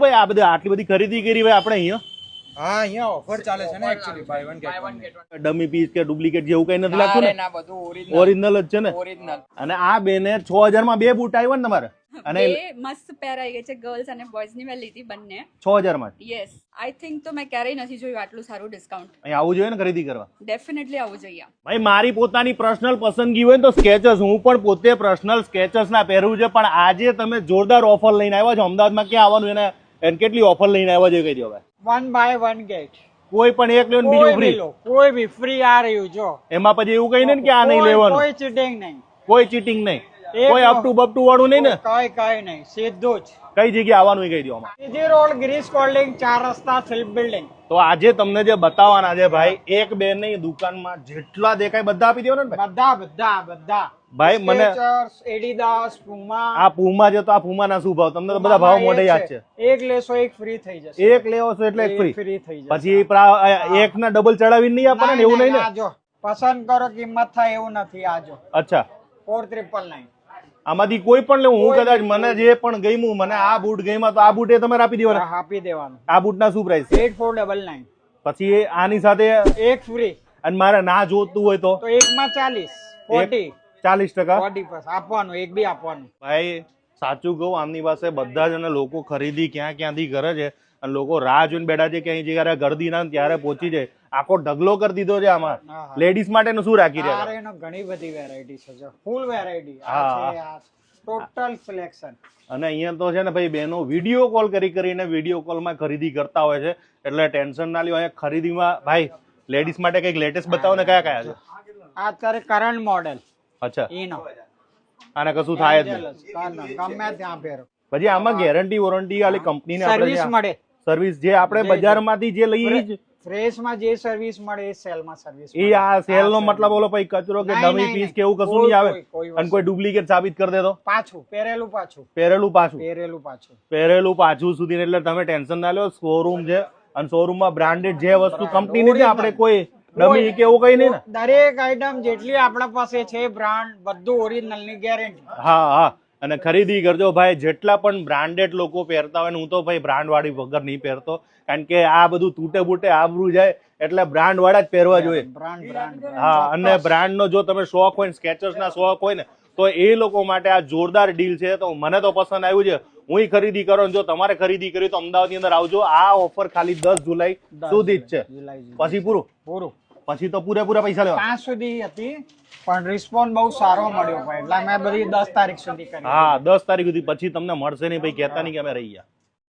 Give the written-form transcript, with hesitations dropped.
ભાઈ આ બધી આટલી બધી ખરીદી કરી ભાઈ આપણે અહીંયા? હા, અહીંયા ઓફર ચાલે છે ને actually buy one get one. Dummy piece કે ડુપ્લિકેટ જેવું કઈ નથી લાગતું ને? ના બધું ઓરિજિનલ ઓરિજિનલ જ છે ને? ઓરિજિનલ. અને આ બેને 6000 માં બે બૂટ આવ્યા ને તમારે? અને બે મસ્ત પેર આવી ગઈ છે ગર્લ્સ અને બોયઝ ની મેં લીધી બંને 6000 માં યસ આઈ થિંક તો મેં ક્યારેય નથી જોયું આટલું સારું ડિસ્કાઉન્ટ અહીં આવવું જોઈએ ને ખરીદી કરવા. ડેફિનેટલી આવવું જોઈએ. ભાઈ મારી પોતાની પર્સનલ પસંદગી હોય ને તો સ્કેચર્સ, હું પણ પોતે પર્સનલ સ્કેચર્સ ના પહેરવું છે, પણ આજે તમે જોરદાર ઓફર લઈને આવ્યા છો. અમદાવાદમાં ક્યાં આવવાનું એને કેટલી ઓફર લઈને આવ્યા છે કહી દો ભાઈ. 1 બાય 1 ગેટ. કોઈ પણ એક લો ને બીજું ફ્રી. કોઈ બી ફ્રી આ રહ્યું જો. એમાં પછી એવું કઈ નહીં કે આ નહીં લેવાનું. કોઈ ચીટિંગ નહીં. કોઈ ચીટિંગ નહીં. કોઈ અપ ટુ બપ ટુ વાળું નહીં ને? કઈ નહીં, સીધું જ. કઈ જગ્યાએ આવવાનું કહી દો આમાં. સીધી રોડ, ગ્રીસ કોલ્ડિંગ, 4 રસ્તા, સિલ્ક બિલ્ડિંગ. તો આજે તમને જે બતાવવાના છે ભાઈ, એક બે નહીં, દુકાનમાં જેટલા દેખાય બધા આપી દેવાના ને ભાઈ. બધા ભાઈ મને એડિડાસ, પૂમા. આ પૂમા છે તો આ પૂમા ના શું ભાવ? તમને તો બધા ભાવ મોઢે યાદ છે. એક લેશો એક ફ્રી થઈ જશે. એક લેવો છો એટલે એક ફ્રી ફ્રી થઈ જશે. પછી એક ના ડબલ ચડાવીને નહીં આપવાના ને? એવું નહીં ને? જો પસંદ કરો, કિંમત થાય એવું નથી. આજો અચ્છા 4399. આમાંથી કોઈ પણ લેવું. હું કદાચ મને જે પણ ગમ્યું, મને આ બૂટ ગમ્યા તો આ બૂટ એ તમારે આપી દેવાના? આપી દેવાનું. આ બૂટ ના શું પ્રાઇસ છે? 8499. પછી આની સાથે એક ફ્રી. અને મારે ના જોતું હોય તો એક માં 40 40% 40% આપવાનું, એક બી આપવાનું. ભાઈ સાચું કહું, આમની પાસે બધા જ અને લોકો ખરીદી ક્યાંથી કરે છે અને લોકો રાહ જોઈને બેઠા છે કે અહીં જયારે ગરદી ના ત્યારે પહોંચી જાય. આખો ઢગલો કરી દીધો છે આમાં. લેડીઝ માટેનું શું રાખી રહ્યા છે? એનો ઘણી બધી વેરાયટી છે જો, ફૂલ વેરાયટી. હા. આ છે આ ટોટલ સિલેક્શન. અને અહીંયા તો છે ને ભાઈ બહેનો વિડીયો કોલ કરીને વિડીયો કોલમાં ખરીદી કરતા હોય છે, એટલે ટેન્શન ના લ્યો. અહીંયા ખરીદીમાં ભાઈ લેડીઝ માટે કઈક લેટેસ્ટ બતાવો ને. કયા છે આ અત્યારે કરંટ મોડેલ? અચ્છા, એનો આને કશું થાય જ નહીં. ગમે ત્યાં પહેરો. પછી આમાં ગેરંટી વોરંટી વાળી કંપનીને સર્વિસ મળે. સર્વિસ જે આપણે બજારમાંથી જે લઈએ જ ફ્રેશ માં જે સર્વિસ મળે એ સેલ માં સર્વિસ. એ આ સેલ નો મતલબ ઓલો પછી કચરો કે ડમી પીસ કે એવું કશું નહીં આવે અને કોઈ ડુપ્લિકેટ સાબિત કરી દે તો પાછું પહેરેલું પાછું સુધી. એટલે તમે ટેન્શન ના લો. શોરૂમ છે અને શોરૂમમાં બ્રાન્ડેડ જે વસ્તુ કંપનીની છે, આપણે કોઈ ડમી કે એવું કઈ નહીં ને? દરેક આઈટમ જેટલી આપણા પાસે છે બ્રાન્ડ, બધું ઓરિજિનલ ની ગેરંટી. હા. અને ખરીદી કરજો ભાઈ. જેટલા પણ બ્રાન્ડેડ લોકો પહેરતા હોય ને, હું તો ભાઈ બ્રાન્ડ વાળી વગર નહીં પહેરતો, કારણ કે આ બધું તૂટે બૂટે આબરૂ જાય, એટલે બ્રાન્ડ વાળા જ પહેરવા જોઈએ. હા, અને બ્રાન્ડ નો જો તમે શોખ હોય, સ્કેચર્સ ના શોખ હોય ને, તો એ લોકો માટે આ જોરદાર ડીલ છે. તો મને તો પસંદ આવ્યું છે. હું ખરીદી કરો. જો તમારે ખરીદી કરી તો અમદાવાદ ની અંદર આવજો. આ ઓફર ખાલી 10 જુલાઈ સુધી જ છે. પછી પૂરું. પછી તો પૂરેપૂરા પૈસા લેવા. 5 સુધી હતી પણ રિસ્પોન્સ બહુ સારો મળ્યો ભાઈ, એટલે મેં બધી 10 તારીખ સુધી કરી. હા, 10 તારીખ સુધી. પછી તમને મળશે નહીં ભાઈ, કહેતા નહીં કે અમે રહી ગયા.